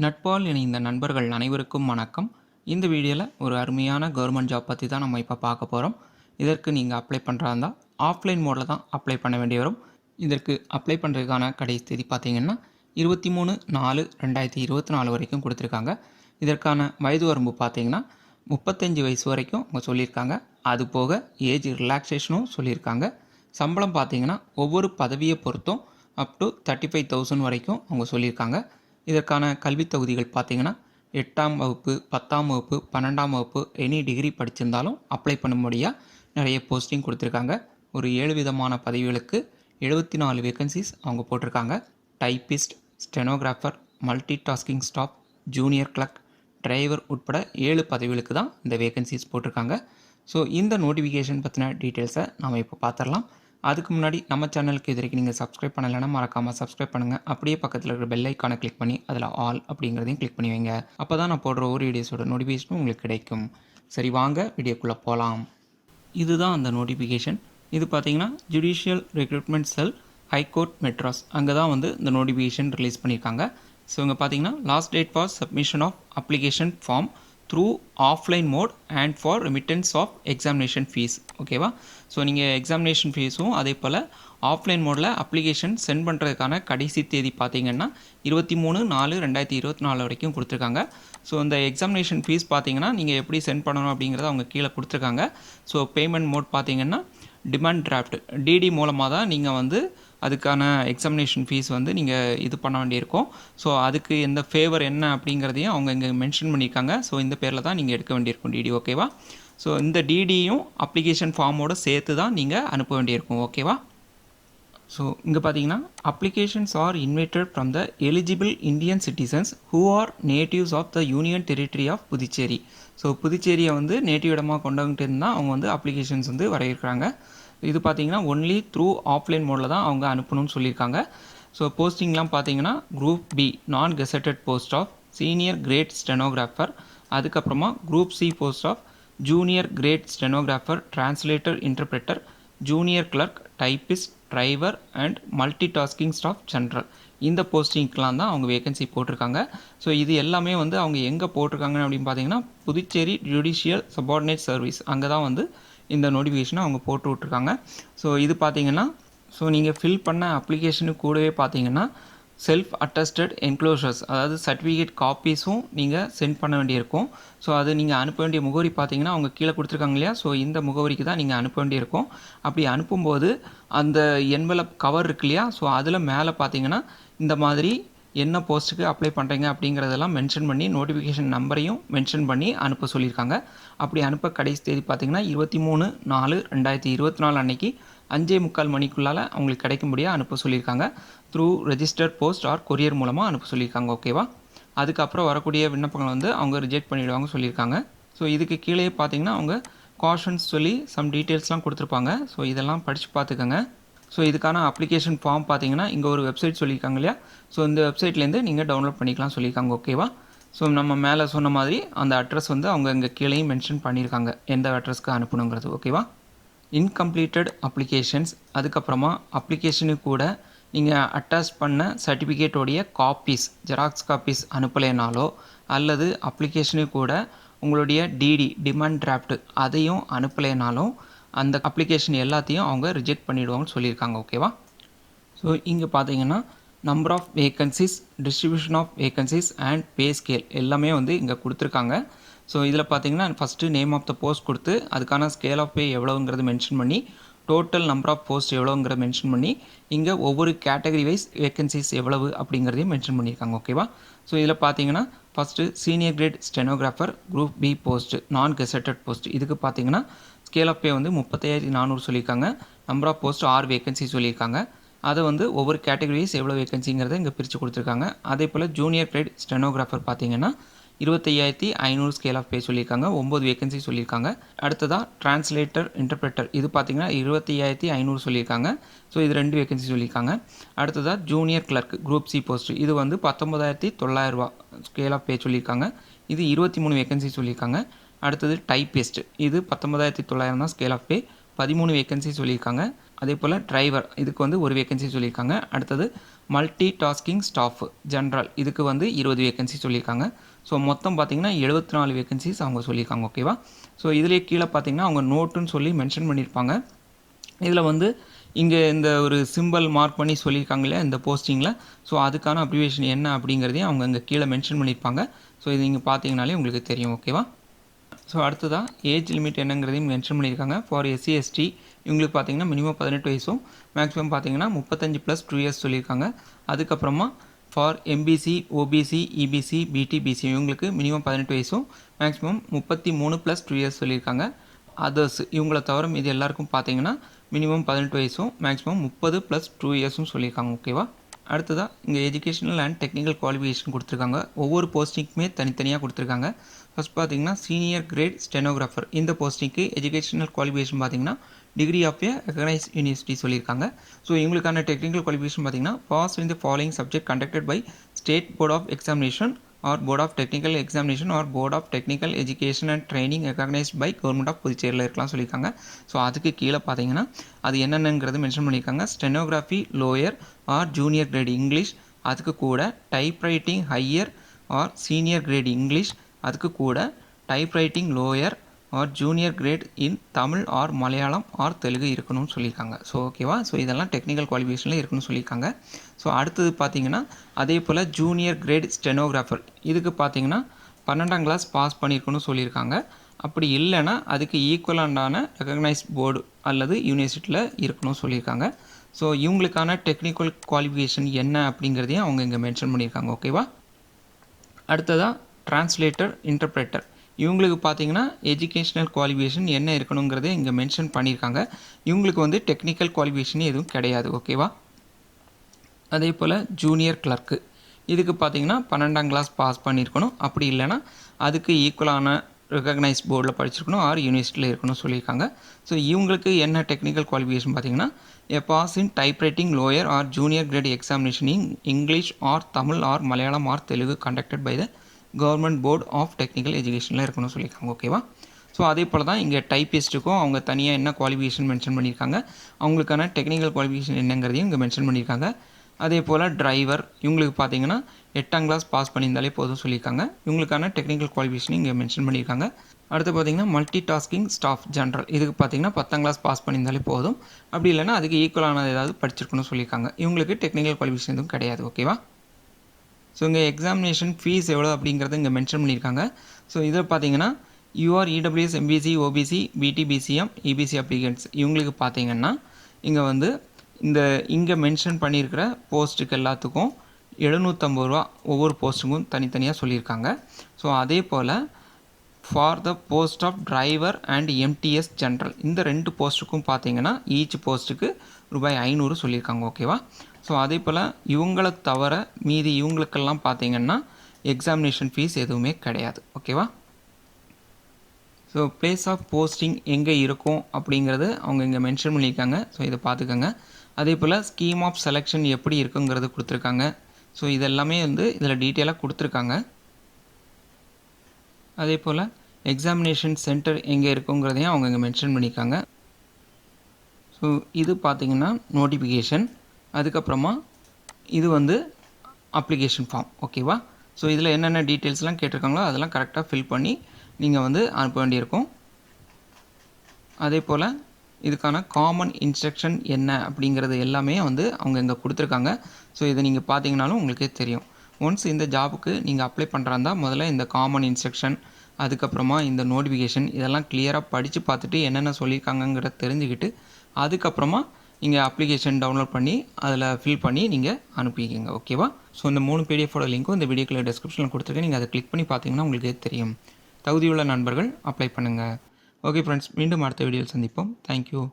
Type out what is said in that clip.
நட்பால் இணைந்த நண்பர்கள் அனைவருக்கும் வணக்கம். இந்த வீடியோவில் ஒரு அருமையான கவர்மெண்ட் ஜாப் பற்றி தான் நம்ம இப்போ பார்க்க போகிறோம். இதற்கு நீங்கள் அப்ளை பண்ணுறதா இருந்தால் ஆஃப்லைன் மோடில் தான் அப்ளை பண்ண வேண்டி வரும். இதற்கு அப்ளை பண்ணுறதுக்கான கடைசி தேதி பார்த்தீங்கன்னா 23/4/2024 வரைக்கும் கொடுத்துருக்காங்க. இதற்கான வயது வரம்பு பார்த்தீங்கன்னா 35 வயசு வரைக்கும் அவங்க சொல்லியிருக்காங்க. அது போக ஏஜ் ரிலாக்ஸேஷனும் சொல்லியிருக்காங்க. சம்பளம் பார்த்தீங்கன்னா ஒவ்வொரு பதவியை பொறுத்தும் அப் டு 35,000 வரைக்கும் அவங்க சொல்லியிருக்காங்க. இதற்கான கல்வித் தகுதிகள் பார்த்தீங்கன்னா 8ஆம் வகுப்பு, 10ஆம் வகுப்பு, 12ஆம் வகுப்பு எனி டிகிரி படிச்சிருந்தாலும் அப்ளை பண்ணும்படியாக நிறைய போஸ்டிங் கொடுத்துருக்காங்க. ஒரு 7 விதமான பதவிகளுக்கு 74 வேகன்சிஸ் அவங்க போட்டிருக்காங்க. Typist, stenographer, multi tasking staff, junior clerk, driver உட்பட 7 பதவிகளுக்கு தான் இந்த வேகன்சிஸ் போட்டிருக்காங்க. ஸோ இந்த நோட்டிஃபிகேஷன் பற்றின டீட்டெயில்ஸை நாம் இப்போ பார்த்துடலாம். அதுக்கு முன்னாடி நம்ம சேனலுக்கு இது வரைக்கும் நீங்கள் சப்ஸ்கிரைப் பண்ணலைன்னா மறக்காமல் சப்ஸ்கிரைப் பண்ணுங்கள். அப்படியே பக்கத்தில் இருக்கிற பெல் ஐக்கானை கிளிக் பண்ணி அதில் ஆல் அப்படிங்கிறதையும் கிளிக் பண்ணி வைங்க. அப்போ தான் நான் போடுற ஒரு வீடியோஸோட நோட்டிஃபிகேஷனும் உங்களுக்கு கிடைக்கும். சரி, வாங்க வீடியோக்குள்ளே போகலாம். இதுதான் அந்த நோட்டிஃபிகேஷன். இது பார்த்தீங்கன்னா ஜுடிஷியல் ரெக்ரூட்மெண்ட் செல், ஹைகோர்ட் மெட்ராஸ், அங்கே தான் வந்து இந்த நோட்டிஃபிகேஷன் ரிலீஸ் பண்ணியிருக்காங்க. ஸோ இங்கே பார்த்தீங்கன்னா last date for submission of application form through offline mode and for remittance of examination fees. ஓகேவா? ஸோ நீங்கள் எக்ஸாமினேஷன் ஃபீஸும் அதே போல் ஆஃப்லைன் மோடில் அப்ளிகேஷன் சென்ட் பண்ணுறதுக்கான கடைசி தேதி பார்த்தீங்கன்னா 23/4/2024 வரைக்கும் கொடுத்துருக்காங்க. ஸோ இந்த எக்ஸாமினேஷன் ஃபீஸ் பார்த்தீங்கன்னா நீங்கள் எப்படி சென்ட் பண்ணணும் அப்படிங்கிறத அவங்க கீழே கொடுத்துருக்காங்க. ஸோ பேமெண்ட் மோட் பார்த்தீங்கன்னா டிமாண்ட் டிராஃப்ட் டிடி மூலமாக தான் நீங்கள் வந்து அதுக்கான எக்ஸாமினேஷன் ஃபீஸ் வந்து நீங்கள் இது பண்ண வேண்டியிருக்கும். ஸோ அதுக்கு எந்த ஃபேவர் என்ன அப்படிங்கிறதையும் அவங்க இங்கே மென்ஷன் பண்ணியிருக்காங்க. ஸோ இந்த பேரில் தான் நீங்கள் எடுக்க வேண்டியிருக்கும் டிடி. ஓகேவா? ஸோ இந்த டிடியும் அப்ளிகேஷன் ஃபார்மோடு சேர்த்து தான் நீங்கள் அனுப்ப வேண்டியிருக்கும். ஓகேவா? ஸோ இங்கே பார்த்தீங்கன்னா applications are invited from the eligible Indian citizens who are natives of the union territory of Puducherry. So புதுச்சேரியை வந்து நேட்டிவ் இடமாக கொண்டுகிட்டு இருந்தால் அவங்க வந்து அப்ளிகேஷன்ஸ் வந்து வரையிருக்காங்க. இது பார்த்தீங்கன்னா ஒன்லி த்ரூ ஆஃப்லைன் மோடில் தான் அவங்க அனுப்பணும்னு சொல்லியிருக்காங்க. ஸோ போஸ்டிங்லாம் பார்த்தீங்கன்னா group B non gazetted post of senior grade stenographer, அதுக்கப்புறமா group C post of junior grade stenographer, translator, interpreter, junior clerk, typist, driver and multi tasking staff general. இந்த போஸ்டிங்க்கெலாம் தான் அவங்க வேகன்சி போட்டிருக்காங்க. ஸோ இது எல்லாமே வந்து அவங்க எங்கே போட்டிருக்காங்க அப்படின்னு பார்த்தீங்கன்னா புதுச்சேரி ஜுடிஷியல் சபார்டினேட் சர்வீஸ், அங்கே தான் வந்து இந்த நோட்டிஃபிகேஷனை அவங்க போட்டு விட்ருக்காங்க. ஸோ இது பார்த்தீங்கன்னா நீங்கள் ஃபில் பண்ண அப்ளிகேஷனுக்கு கூடவே பார்த்தீங்கன்னா செல்ஃப் அட்டஸ்டட் என்க்ளோஷர்ஸ், அதாவது சர்டிஃபிகேட் காப்பீஸும் நீங்கள் சென்ட் பண்ண வேண்டியிருக்கும். ஸோ அது நீங்கள் அனுப்ப வேண்டிய முகவரி பார்த்தீங்கன்னா அவங்க கீழே கொடுத்துருக்காங்க இல்லையா? ஸோ இந்த முகவரிக்கு தான் நீங்கள் அனுப்ப வேண்டியிருக்கும். அப்படி அனுப்பும்போது அந்த என்வலப் கவர் இருக்கு இல்லையா? ஸோ அதில் மேலே பார்த்தீங்கன்னா இந்த மாதிரி என்ன போஸ்ட்டுக்கு அப்ளை பண்ணுறீங்க அப்படிங்கிறதெல்லாம் மென்ஷன் பண்ணி நோட்டிஃபிகேஷன் நம்பரையும் மென்ஷன் பண்ணி அனுப்ப சொல்லியிருக்காங்க. அப்படி அனுப்ப கடைசி தேதி பார்த்தீங்கன்னா 23/4/2024 அன்னைக்கு 5:45 மணிக்குள்ளால் அவங்களுக்கு கிடைக்கும்படியாக அனுப்ப சொல்லியிருக்காங்க. Through register post or courier மூலமாக அனுப்ப சொல்லியிருக்காங்க. ஓகேவா? அதுக்கப்புறம் வரக்கூடிய விண்ணப்பங்களை வந்து அவங்க ரிஜெக்ட் பண்ணிவிடுவாங்க சொல்லியிருக்காங்க. ஸோ இதுக்கு கீழே பார்த்தீங்கன்னா அவங்க காஷன்ஸ் சொல்லி சம் டீட்டெயில்ஸ்லாம் கொடுத்துருப்பாங்க. ஸோ இதெல்லாம் படித்து பார்த்துக்கோங்க. ஸோ இதுக்கான அப்ளிகேஷன் ஃபார்ம் பார்த்தீங்கன்னா இங்கே ஒரு வெப்சைட் சொல்லியிருக்காங்க இல்லையா? ஸோ இந்த வெப்சைட்லேருந்து நீங்கள் டவுன்லோட் பண்ணிக்கலாம் சொல்லியிருக்காங்க. ஓகேவா? ஸோ நம்ம மேலே சொன்ன மாதிரி அந்த அட்ரஸ் வந்து அவங்க இங்கே கீழேயும் மென்ஷன் பண்ணியிருக்காங்க எந்த அட்ரஸ்க்கு அனுப்பணுங்கிறது. ஓகேவா? இன்கம்ப்ளீட்டட் அப்ளிகேஷன்ஸ், அதுக்கப்புறமா அப்ளிகேஷனுக்கு கூட நீங்கள் அட்டாச் பண்ண சர்டிஃபிகேட்டோடைய காப்பீஸ், ஜெராக்ஸ் காப்பீஸ் அனுப்பலைனாலோ அல்லது அப்ளிகேஷனுக்கு கூட உங்களுடைய டிடி டிமாண்ட் டிராஃப்ட் அதையும் அனுப்பலைனாலும் அந்த அப்ளிகேஷன் எல்லாத்தையும் அவங்க ரிஜெக்ட் பண்ணிவிடுவாங்கன்னு சொல்லியிருக்காங்க. ஓகேவா? ஸோ இங்கே பார்த்தீங்கன்னா number of vacancies, distribution of vacancies and pay scale எல்லாமே வந்து இங்கே கொடுத்துருக்காங்க. ஸோ இதில் பார்த்தீங்கன்னா first name of the post கொடுத்து அதுக்கான ஸ்கேல் ஆஃப் பே எவ்வளோங்கிறது மென்ஷன் பண்ணி டோட்டல் நம்பர் ஆஃப் போஸ்ட் எவ்வளோங்கிறத மென்ஷன் பண்ணி இங்கே ஒவ்வொரு கேட்டகரி வைஸ் வேகன்சிஸ் எவ்வளவு அப்படிங்கிறதையும் மென்ஷன் பண்ணியிருக்காங்க. ஓகேவா? ஸோ இதில் பார்த்தீங்கன்னா first senior grade stenographer group B post non gazetted post, இதுக்கு பார்த்தீங்கன்னா ஸ்கேல் ஆஃப் பே வந்து 35,400 சொல்லியிருக்காங்க. நம்பர் ஆஃப் போஸ்ட் 6 வேகன்சி சொல்லியிருக்காங்க. அதை வந்து ஒவ்வொரு கேட்டகரிஸ் எவ்வளோ வேகன்சிங்கிறத இங்கே பிரித்து கொடுத்துருக்காங்க. அதே போல் ஜூனியர் கிரேட் ஸ்டெனோகிராஃபர் பார்த்தீங்கன்னா 25,500 ஸ்கேல் ஆஃப் பே சொல்லியிருக்காங்க. 9 வேகன்சி சொல்லியிருக்காங்க. அடுத்ததாக டிரான்ஸ்லேட்டர், இன்டர்பிரட்டர், இது பார்த்தீங்கன்னா 25,500 சொல்லியிருக்காங்க. ஸோ இது 2 வேகன்சி சொல்லியிருக்காங்க. அடுத்ததாக junior clerk group C post, இது வந்து 19,900 ஸ்கேல் ஆஃப் பே சொல்லியிருக்காங்க. இது 23 வேகன்சி சொல்லியிருக்காங்க. அடுத்தது டைப்பிஸ்ட், இது 19,900 தான் ஸ்கேல் ஆஃப் பே, 13 வேகன்சி சொல்லியிருக்காங்க. அதே போல் டிரைவர் இதுக்கு வந்து ஒரு வேகன்சி சொல்லியிருக்காங்க. அடுத்தது மல்டி டாஸ்கிங் ஸ்டாஃப் ஜென்ரல் இதுக்கு வந்து 20 வேகன்சி சொல்லியிருக்காங்க. ஸோ மொத்தம் பார்த்திங்கன்னா 74 வேகன்சிஸ் அவங்க சொல்லியிருக்காங்க. ஓகேவா? ஸோ இதிலே கீழே பார்த்திங்கன்னா அவங்க நோட்டுன்னு சொல்லி மென்ஷன் பண்ணியிருப்பாங்க. இதில் வந்து இங்கே இந்த ஒரு சிம்பிள் மார்க் பண்ணி சொல்லியிருக்காங்களே இந்த போஸ்டிங்கில். ஸோ அதுக்கான அப்ரிவேஷன் என்ன அப்படிங்கிறதையும் அவங்க இங்கே கீழே மென்ஷன் பண்ணியிருப்பாங்க. ஸோ இது நீங்கள் பார்த்தீங்கனாலே உங்களுக்கு தெரியும். ஓகேவா? ஸோ அடுத்ததாக ஏஜ் லிமிட் என்னங்கிறதையும் மென்ஷன் பண்ணியிருக்காங்க. ஃபார் எஸ்சி எஸ்டி இவங்களுக்கு பார்த்தீங்கன்னா மினிமம் 18 வயசும் மேக்ஸிமம் பார்த்தீங்கன்னா 35 + 2 இயர்ஸ் சொல்லியிருக்காங்க. அதுக்கப்புறமா ஃபார் எம்பிசி ஓபிசி இபிசி பிடிபிசி இவங்களுக்கு மினிமம் 18 வயசும் மேக்ஸிமம் 33 + 2 இயர்ஸ் சொல்லியிருக்காங்க. அதர்ஸ் இவங்களை தவிர மீது எல்லாருக்கும் பார்த்தீங்கன்னா மினிமம் 18 வயசும் மேக்ஸிமம் 30 + 2 இயர்ஸும் சொல்லியிருக்காங்க. ஓகேவா? அடுத்ததாக இங்கே எஜுகேஷனல் அண்ட் டெக்னிக்கல் குவாலிஃபிகேஷன் கொடுத்துருக்காங்க. ஒவ்வொரு போஸ்டிங்க்குமே தனித்தனியாக கொடுத்துருக்காங்க. ஃபஸ்ட் பார்த்தீங்கன்னா சீனியர் கிரேட் ஸ்டெனோகிராஃபர் இந்த போஸ்டிங்க்கு எஜுகேஷனல் குவாலிஃபிகேஷன் பார்த்தீங்கன்னா degree of a recognise university சொல்லியிருக்காங்க. ஸோ இவங்களுக்கான டெக்னிக்கல் குவாலிஃபிகேஷன் பார்த்தீங்கன்னா pass in the following subject conducted by state board of examination or board of technical examination or board of technical education and training recognised by government of புதுச்சேரியில் இருக்கலாம் சொல்லியிருக்காங்க. So அதுக்கு கீழே பார்த்தீங்கன்னா அது என்னென்னங்கிறது மென்ஷன் பண்ணியிருக்காங்க. Stenography lower or junior grade English, அதுக்கு கூட typewriting higher or senior great English, அதுக்கு கூட typewriting lower or junior grade in Tamil or Malayalam or Telugu இருக்கணும்னு சொல்லியிருக்காங்க. ஸோ ஓகேவா? ஸோ இதெல்லாம் டெக்னிக்கல் குவாலிஃபிகேஷனில் இருக்கணும்னு சொல்லியிருக்காங்க. ஸோ அடுத்தது பார்த்தீங்கன்னா அதே போல் ஜூனியர் கிரேட் ஸ்டெனோகிராஃபர் இதுக்கு பார்த்தீங்கன்னா 12ஆம் கிளாஸ் பாஸ் பண்ணியிருக்கணும்னு சொல்லியிருக்காங்க. அப்படி இல்லைன்னா அதுக்கு ஈக்குவலான ரெகக்னைஸ் போர்டு அல்லது யூனிவர்சிட்டியில் இருக்கணும்னு சொல்லியிருக்காங்க. ஸோ இவங்களுக்கான டெக்னிக்கல் குவாலிஃபிகேஷன் என்ன அப்படிங்கிறதையும் அவங்க இங்கே மென்ஷன் பண்ணியிருக்காங்க. ஓகேவா? அடுத்ததாக டிரான்ஸ்லேட்டர் இன்டர்பிரேட்டர் இவங்களுக்கு பார்த்தீங்கன்னா எஜுகேஷ்னல் குவாலிஃபிகேஷன் என்ன இருக்கணுங்கிறதே இங்கே மென்ஷன் பண்ணியிருக்காங்க. இவங்களுக்கு வந்து டெக்னிக்கல் குவாலிஃபிகேஷன் எதுவும் கிடையாது. ஓகேவா? அதே போல் ஜூனியர் கிளர்க்கு இதுக்கு பார்த்தீங்கன்னா 12ஆம் கிளாஸ் பாஸ் பண்ணியிருக்கணும். அப்படி இல்லைன்னா அதுக்கு ஈக்குவலான ரெகக்னைஸ் போர்டில் படிச்சிருக்கணும் ஆர் யூனிவர்சிட்டியில் இருக்கணும்னு சொல்லியிருக்காங்க. ஸோ இவங்களுக்கு என்ன டெக்னிக்கல் குவாலிஃபிகேஷன் பார்த்தீங்கன்னா a pass in typewriting lower or junior grade examination in English or Tamil or Malayalam or Telugu conducted by the government board of technical educationல இருக்கணும்னு சொல்லியிருக்காங்க. ஓகேவா? ஸோ அதே போல் தான் இங்கே டைப்பிஸ்ட்டுக்கும் அவங்க தனியாக என்ன குவாலிஃபிகேஷன் மென்ஷன் பண்ணியிருக்காங்க, அவங்களுக்கான டெக்னிக்கல் குவாலிஃபிகேஷன் என்னங்கிறதையும் இங்கே மென்ஷன் பண்ணியிருக்காங்க. அதே போல் டிரைவர் இவங்களுக்கு பார்த்தீங்கன்னா 8ஆம் கிளாஸ் பாஸ் பண்ணியிருந்தாலே போதும் சொல்லியிருக்காங்க. இவங்களுக்கான டெக்னிக்கல் குவாலிஃபிகேஷன் இங்கே மென்ஷன் பண்ணியிருக்காங்க. அடுத்து பார்த்தீங்கன்னா மல்டி டாஸ்கிங் ஸ்டாஃப் ஜென்ரல் இதுக்கு பார்த்தீங்கன்னா 10ஆம் கிளாஸ் பாஸ் பண்ணியிருந்தாலே போதும். அப்படி இல்லைன்னா அதுக்கு ஈக்குவலானது ஏதாவது படிச்சிருக்கணும்னு சொல்லியிருக்காங்க. இவங்களுக்கு டெக்னிக்கல் குவாலிஃபிகேஷன் எதுவும் கிடையாது. ஓகேவா? ஸோ இங்கே எக்ஸாமினேஷன் ஃபீஸ் எவ்வளோ அப்படிங்கிறத இங்கே மென்ஷன் பண்ணியிருக்காங்க. ஸோ இதில் பார்த்தீங்கன்னா UR EWS MBC OBC PDBCM EBC applicants இவங்களுக்கு பார்த்தீங்கன்னா இங்கே வந்து இங்கே மென்ஷன் பண்ணியிருக்கிற போஸ்ட்டுக்கு எல்லாத்துக்கும் 750 ரூபா ஒவ்வொரு போஸ்ட்டுக்கும் தனித்தனியாக சொல்லியிருக்காங்க. ஸோ அதே போல் for the post of driver and MTS general இந்த 2 போஸ்ட்டுக்கும் பார்த்தீங்கன்னா ஈச் போஸ்ட்டுக்கு ரூபாய் 500 சொல்லியிருக்காங்க. ஓகேவா? ஸோ அதே போல் இவங்களை தவிர மீதி இவங்களுக்கெல்லாம் பார்த்தீங்கன்னா எக்ஸாமினேஷன் ஃபீஸ் எதுவுமே கிடையாது. ஓகேவா? ஸோ பிளேஸ் ஆஃப் போஸ்டிங் எங்கே இருக்கும் அப்படிங்கிறது அவங்க இங்கே மென்ஷன் பண்ணியிருக்காங்க. ஸோ இதை பார்த்துக்கோங்க. அதே போல் ஸ்கீம் ஆஃப் செலெக்ஷன் எப்படி இருக்குங்கிறது கொடுத்துருக்காங்க. ஸோ இதெல்லாமே வந்து இதில் டீட்டெயிலாக கொடுத்துருக்காங்க. அதே போல் எக்ஸாமினேஷன் சென்டர் எங்கே இருக்குங்கிறதையும் அவங்க இங்கே மென்ஷன் பண்ணியிருக்காங்க. ஸோ இது பார்த்திங்கன்னா நோட்டிஃபிகேஷன், அதுக்கப்புறமா இது வந்து அப்ளிகேஷன் ஃபார்ம். ஓகேவா? ஸோ இதில் என்னென்ன டீட்டெயில்ஸ்லாம் கேட்டிருக்காங்களோ அதெல்லாம் கரெக்டாக ஃபில் பண்ணி நீங்கள் வந்து அனுப்ப வேண்டியிருக்கும். அதே போல் இதுக்கான காமன் இன்ஸ்ட்ரக்ஷன் என்ன அப்படிங்கிறது எல்லாமே வந்து அவங்க இங்கே கொடுத்துருக்காங்க. ஸோ இதை நீங்கள் பார்த்தீங்கனாலும் உங்களுக்கே தெரியும். ஒன்ஸ் இந்த ஜாபுக்கு நீங்கள் அப்ளை பண்ணுறாந்தா முதல்ல இந்த காமன் இன்ஸ்ட்ரக்ஷன், அதுக்கப்புறமா இந்த நோட்டிஃபிகேஷன் இதெல்லாம் கிளியராக படித்து பார்த்துட்டு என்னென்ன சொல்லியிருக்காங்கங்கிறத தெரிஞ்சுக்கிட்டு அதுக்கப்புறமா நீங்கள் அப்ளிகேஷன் டவுன்லோட் பண்ணி அதில் ஃபில் பண்ணி நீங்கள் அனுப்பிக்கிங்க. ஓகேவா? ஸோ இந்த 3 பிடிஎஃபோட லிங்க்கும் இந்த வீடியோக்குள்ள டிஸ்கிரிப்ஷனில் கொடுத்துருக்கேன். நீங்கள் அதை கிளிக் பண்ணி பார்த்தீங்கன்னா உங்களுக்கே தெரியும். தகுதியுள்ள நண்பர்கள் அப்ளை பண்ணுங்கள். ஓகே ஃப்ரெண்ட்ஸ், மீண்டும் அடுத்த வீடியோவில் சந்திப்போம். தேங்க்யூ.